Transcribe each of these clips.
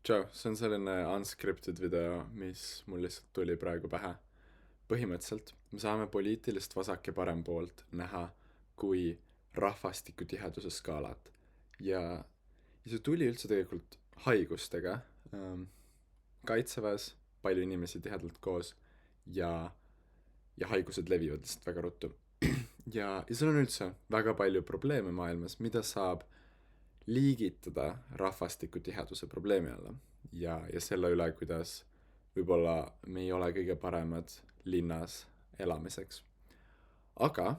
Tšau, see on selline unscripted video, mis mul lihtsalt tuli praegu pähe. Põhimõtteliselt me saame poliitilist vasak- ja parempoolt näha kui rahvastiku tiheduse skaalat. Ja see tuli üldse tegelikult haigustega. Ähm, Kaitseväes palju inimesi tihedalt koos ja, ja haigused levivad lihtsalt väga ruttu. Ja seal on üldse väga palju probleeme maailmas, mida saab liigitada rahvastiku tiheduse probleemi alla ja selle üle, kuidas võib-olla me ei ole kõige paremad linnas elamiseks. Aga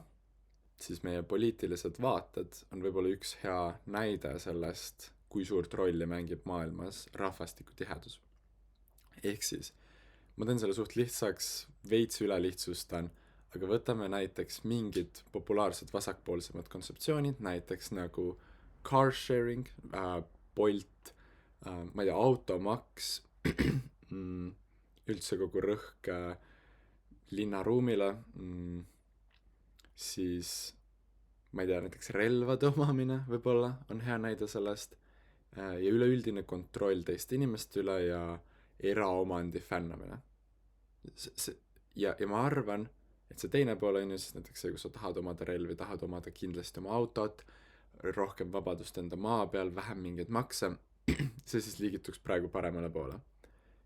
siis meie poliitilised vaated on võib-olla üks hea näide sellest, kui suurt rolli mängib maailmas rahvastiku tihedus. Ehk siis, ma teen selle suht lihtsaks, veits ülelihtsustan, aga võtame näiteks mingid populaarsed vasakpoolsemad kontseptsioonid, näiteks nagu car sharing, Bolt, ma ei tea, automaks, üldse kogu rõhk linnaruumile, siis ma ei tea, näiteks relvade omamine võib-olla on hea näide sellest, ja üleüldine kontroll teiste inimeste üle ja eraomandi fännamine. Ja ma arvan, et see teine pool on ju siis näiteks see, kus sa tahad omada relvi, tahad omada kindlasti oma autot, rohkem vabadust enda maa peal, vähem mingeid makse, see siis liigituks praegu paremale poole.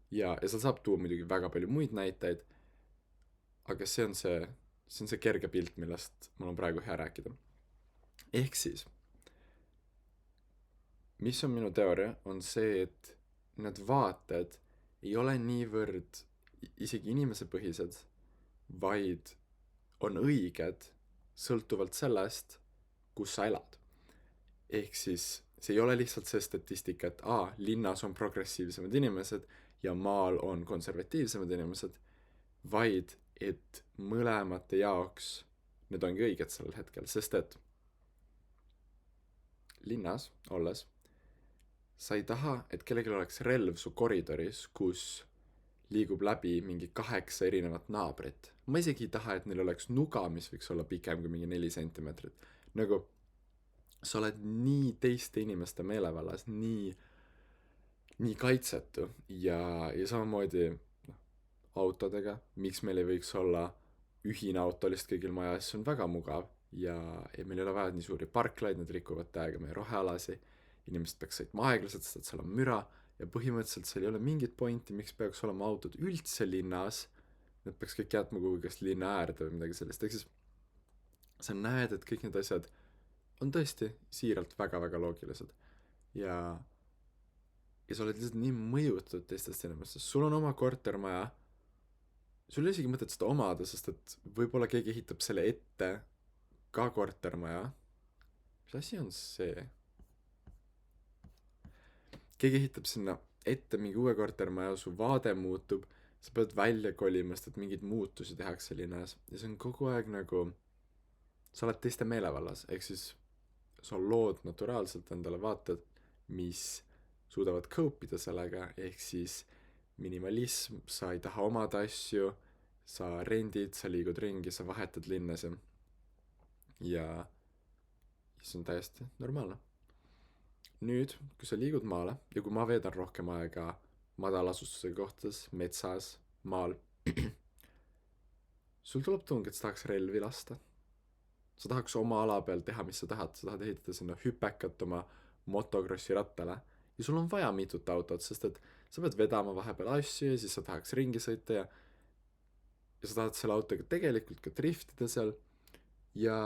Ja seal saab tuua muidugi väga palju muid näiteid, aga see on see kerge pilt, millest mul on praegu hea rääkida. Ehk siis, mis on minu teooria, on see, et need vaated ei ole niivõrd isegi inimesepõhised, vaid on õiged sõltuvalt sellest, kus sa elad. Ehk siis see ei ole lihtsalt see statistika, et linnas on progressiivsemad inimesed ja maal on konservatiivsemad inimesed, vaid et mõlemate jaoks need ongi õiged sellel hetkel, sest et linnas olles sa ei taha, et kellelgi oleks relv su koridoris, kus liigub läbi mingi 8 erinevat naabrit. Ma isegi ei taha, et neil oleks nuga, mis võiks olla pikem kui mingi 4 sentimeetrit. Nagu sa oled nii teiste inimeste meelevallas, nii kaitsetu ja samamoodi autodega, miks meil ei võiks olla ühine auto lihtsalt kõigil majas, see on väga mugav ja meil ei ole vaja nii suuri parklaid, need rikuvad täiega meie rohealasi, inimesed peaks sõitma aeglaselt, sest et seal on müra ja põhimõtteliselt seal ei ole mingit pointi, miks peaks olema autod üldse linnas, need peaks kõik jätma kuhugi kas linna äärde või midagi sellist, ehk siis sa näed, et kõik need asjad on tõesti siiralt väga-väga loogilised ja ja sa oled lihtsalt nii mõjutatud teistest inimestest, sul on oma kortermaja, sul ei ole isegi mõtet seda omada, sest et võib-olla keegi ehitab selle ette ka kortermaja. Mis asi on see? Keegi ehitab sinna ette mingi uue kortermaja, su vaade muutub, sa pead välja kolima, sest et mingeid muutusi tehakse linnas ja see on kogu aeg nagu, sa oled teiste meelevallas, ehk siis sa lood naturaalselt endale vaated, mis suudavad cope ida sellega, ehk siis minimalism, sa ei taha omada asju, sa rendid, sa liigud ringi, sa vahetad linnas ja see on täiesti normaalne. Nüüd, kui sa liigud maale ja kui ma veedan rohkem aega madalasustusega kohtades, metsas, maal, sul tuleb tung, et sa tahaks relvi lasta. Sa tahaks oma ala peal teha, mis sa tahad, sa tahad ehitada sinna hüpekat oma motokrossi rattale ja sul on vaja mitut autot, sest et sa pead vedama vahepeal asju ja siis sa tahaks ringi sõita ja sa tahad selle autoga tegelikult ka driftida seal ja,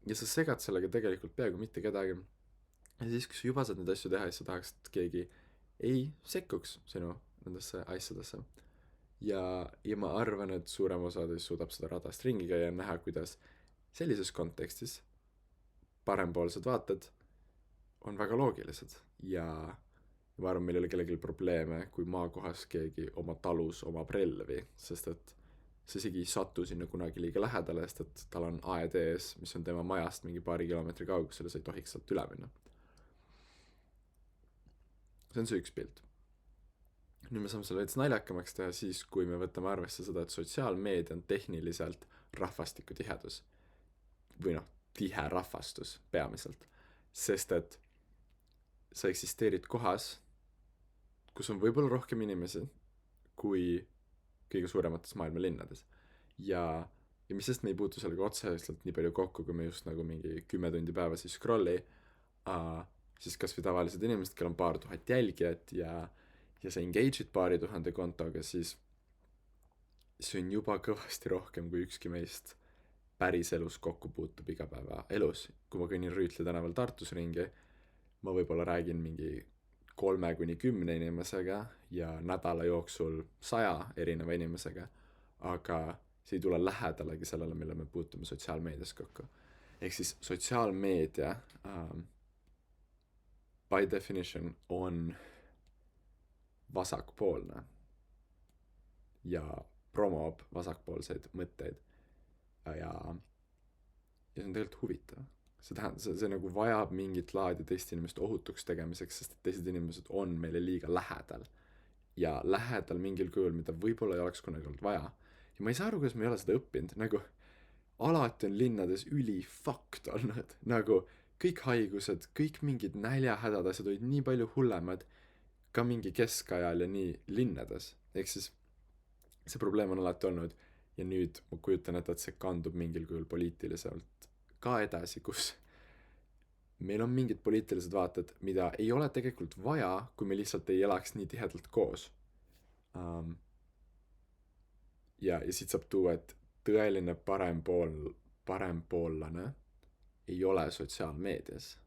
ja sa segad sellega tegelikult peaaegu mitte kedagi. Ja siis, kui sa juba saad neid asju teha, siis sa tahaks, et keegi ei sekkuks sinu nendesse asjadesse. Ja ma arvan, et suurem osa teist suudab seda radast ringi käia ja näha, kuidas sellises kontekstis parempoolsed vaated on väga loogilised ja ma arvan, meil ei ole kellelgi probleeme, kui maakohas keegi oma talus omab relvi, sest et sa isegi ei satu sinna kunagi liiga lähedale, sest et tal on aed ees, mis on tema majast mingi paari kilomeetri kaugusel ja sa ei tohiks sealt üle minna. See on see üks pilt. Nüüd me saame selle veits naljakamaks teha siis, kui me võtame arvesse seda, et sotsiaalmeedia on tehniliselt rahvastiku tihedus. Või noh, tihe rahvastus peamiselt. Sest et sa eksisteerid kohas, kus on võib-olla rohkem inimesi kui kõige suuremates maailma linnades. Ja mis sest me ei puutu sellega otseselt nii palju kokku, kui me just nagu mingi 10 tundi päevas ei scrolli, siis kas või tavalised inimesed, kellel on paar tuhat jälgijat ja sa engage'id paari tuhande kontoga, siis see on juba kõvasti rohkem, kui ükski meist päriselus kokku puutub igapäevaelus. kui ma kõnnin Rüütli tänaval Tartus ringi, ma võib-olla räägin mingi 3-10 inimesega ja nädala jooksul 100 erineva inimesega, aga see ei tule lähedalegi sellele, mille me puutume sotsiaalmeedias kokku. Ehk siis sotsiaalmeedia by definition on vasakpoolne ja promob vasakpoolseid mõtteid ja see on tegelikult huvitav. See nagu vajab mingit laadi teiste inimeste ohutuks tegemiseks, sest teised inimesed on meile liiga lähedal ja lähedal mingil kujul, mida võib-olla ei oleks kunagi olnud vaja. Ja ma ei saa aru, kuidas ma ei ole seda õppinud, nagu alati on linnades fucked olnud, nagu kõik haigused, kõik mingid näljahädad asjad olid nii palju hullemad ka mingi keskajal ja nii linnades. Ehk siis see probleem on alati olnud ja nüüd ma kujutan ette, et see kandub mingil kujul poliitiliselt ka edasi, kus meil on mingid poliitilised vaated, mida ei ole tegelikult vaja, kui me lihtsalt ei elaks nii tihedalt koos. Ja siit saab tuua, et tõeline parempoollane ei ole sotsiaalmeedias.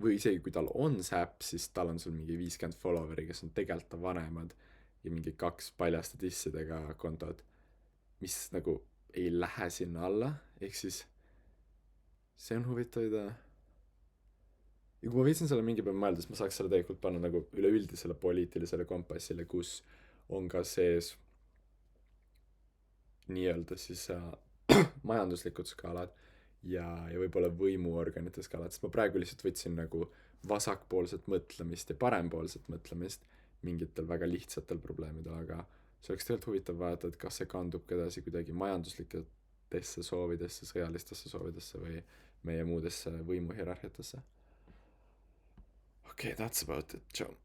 Või isegi kui tal on see äpp, siis tal on sul mingi 50 followeri, kes on tegelikult vanemad ja mingi 2 paljaste dissidega kontod, mis nagu ei lähe sinna alla, ehk siis see on huvitav idee. Ja kui ma viitsin selle mingi päev mõelda, siis ma saaks selle tegelikult panna nagu üleüldisele poliitilisele kompassile, kus on ka sees nii-öelda siis majanduslikud skaalad ja võib-olla võimuorganite skaalad, sest ma praegu lihtsalt võtsin nagu vasakpoolset mõtlemist ja parempoolset mõtlemist mingitel väga lihtsatel probleemidel, aga see oleks tegelikult huvitav vaadata, et kas see kandub ka edasi kuidagi majanduslikesse soovidesse, sõjalistesse soovidesse või meie muudesse võimuhierarhiatesse. Okay, that's about it. Ciao.